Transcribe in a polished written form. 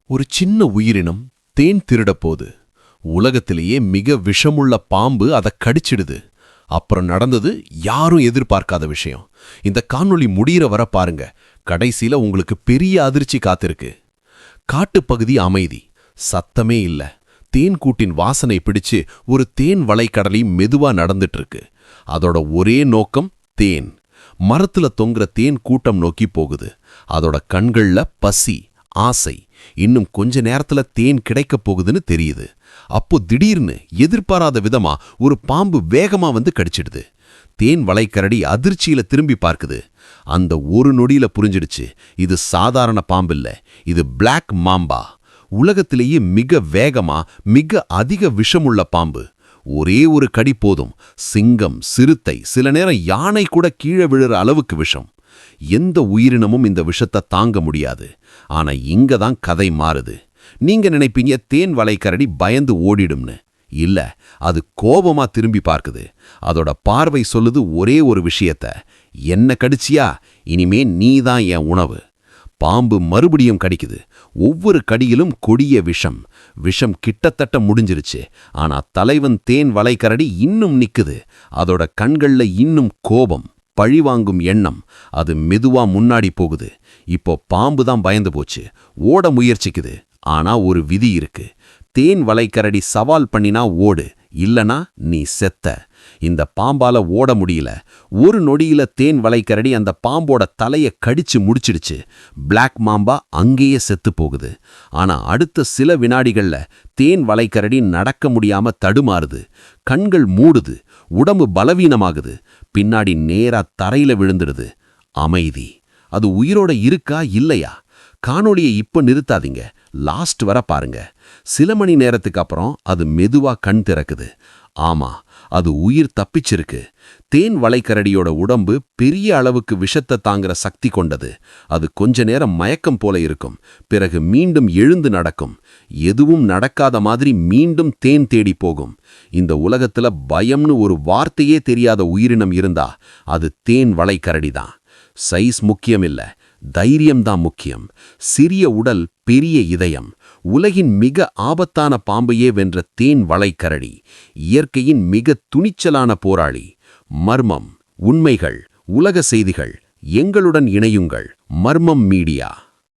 ஒரு சின்ன உயிரினம் தேன் திருடப் போது உலகத்திலேயே மிக விஷமுள்ள பாம்பு அதை கடிச்சிடுது. அப்புறம் நடந்தது யாரும் எதிர்பார்க்காத விஷயம். இந்த காணொளி முடிகிற வர பாருங்க. கடைசியில உங்களுக்கு பெரிய அதிர்ச்சி காத்திருக்கு. காட்டுப்பகுதி அமைதி, சத்தமே இல்ல. தேன் கூட்டின் வாசனை பிடிச்சு ஒரு தேன் வளைக்கடலி மெதுவா நடந்துட்டு இருக்கு. அதோட ஒரே நோக்கம் தேன். மரத்துல தொங்குற தேன் கூட்டம் நோக்கி போகுது. அதோட கண்கள்ல பசி, ஆசை. இன்னும் கொஞ்ச நேரத்துல தேன் கிடைக்கப் போகுதுன்னு தெரியுது. அப்போ திடீர்னு எதிர்பாராத விதமா ஒரு பாம்பு வேகமா வந்து கடிச்சிடுது. தேன் வளைக்கரடி அதிர்ச்சியில திரும்பி பார்க்குது. அந்த ஒரு நொடியில புரிஞ்சிடுச்சு, இது சாதாரண பாம்பில்ல, இது பிளாக் மாம்பா. உலகத்திலேயே மிக வேகமா மிக அதிக விஷமுள்ள பாம்பு. ஒரே ஒரு கடி போதும், சிங்கம், சிறுத்தை, சில நேரம் யானை கூட கீழே விழுற அளவுக்கு விஷம். எந்த உயிரினமும் இந்த விஷத்தை தாங்க முடியாது. ஆனா இங்க தான் கதை மாறுது. நீங்க நினைப்பீங்க தேன் வளைக்கரடி பயந்து ஓடிடும்னு. இல்ல, அது கோபமா திரும்பி பார்க்குது. அதோட பார்வை சொல்லுது ஒரே ஒரு விஷயத்த, என்ன கடிச்சியா, இனிமே நீதான் என் உணவு. பாம்பு மறுபடியும் கடிக்குது. ஒவ்வொரு கடியிலும் கொடிய விஷம். விஷம் கிட்டத்தட்ட முடிஞ்சிருச்சு. ஆனா தலைவன் தேன் வளைக்கரடி இன்னும் நிக்குது. அதோட கண்கள்ல இன்னும் கோபம், பழிவாங்கும் எண்ணம். அது மெதுவா முன்னாடி போகுது. இப்போ பாம்பு தான் பயந்து போச்சு. ஓட முயற்சிக்குது. ஆனா ஒரு விதி இருக்கு. தேன் வளைக்கரடி சவால் பண்ணினா ஓடு, இல்லனா நீ செத்த. இந்த பாம்பால ஓட முடியல. ஒரு நொடியில தேன் வளைக்கரடி அந்த பாம்போட தலைய கடிச்சு முடிச்சிடுச்சு. பிளாக் மாம்பா அங்கேயே செத்து போகுது. ஆனா அடுத்த சில வினாடிகள்ல தேன் வளைக்கரடி நடக்க முடியாம தடுமாறுது. கண்கள் மூடுது. உடம்பு பலவீனமாகுது. பின்னாடி நேரா தரையில விழுந்துடுது. அமைதி. அது உயிரோட இருக்கா இல்லையா? காணொளியை இப்ப நிறுத்தாதீங்க, லாஸ்ட் வர பாருங்க. சில மணி நேரத்துக்கு அப்புறம் அது மெதுவா கண் திறக்குது. ஆமா, அது உயிர் தப்பிச்சிருக்கு. தேன் வளைக்கரடியோட உடம்பு பெரிய அளவுக்கு விஷத்தை தாங்குற சக்தி கொண்டது. அது கொஞ்ச நேரம் மயக்கம் போல இருக்கும். பிறகு மீண்டும் எழுந்து நடக்கும். எதுவும் நடக்காத மாதிரி மீண்டும் தேன் தேடி போகும். இந்த உலகத்துல பயம்னு ஒரு வார்த்தையே தெரியாத உயிரினம் இருந்தா அது தேன் வளைக்கரடி தான். சைஸ் முக்கியமில்ல, தைரியம்தான் முக்கியம். சிறிய உடல், பெரிய இதயம். உலகின் மிக ஆபத்தான பாம்பையே வென்ற தேன் வளைக்கரடி இயற்கையின் மிக துணிச்சலான போராளி. மர்மம், உண்மைகள், உலக செய்திகள். எங்களுடன் இணையுங்கள். மர்மம் மீடியா.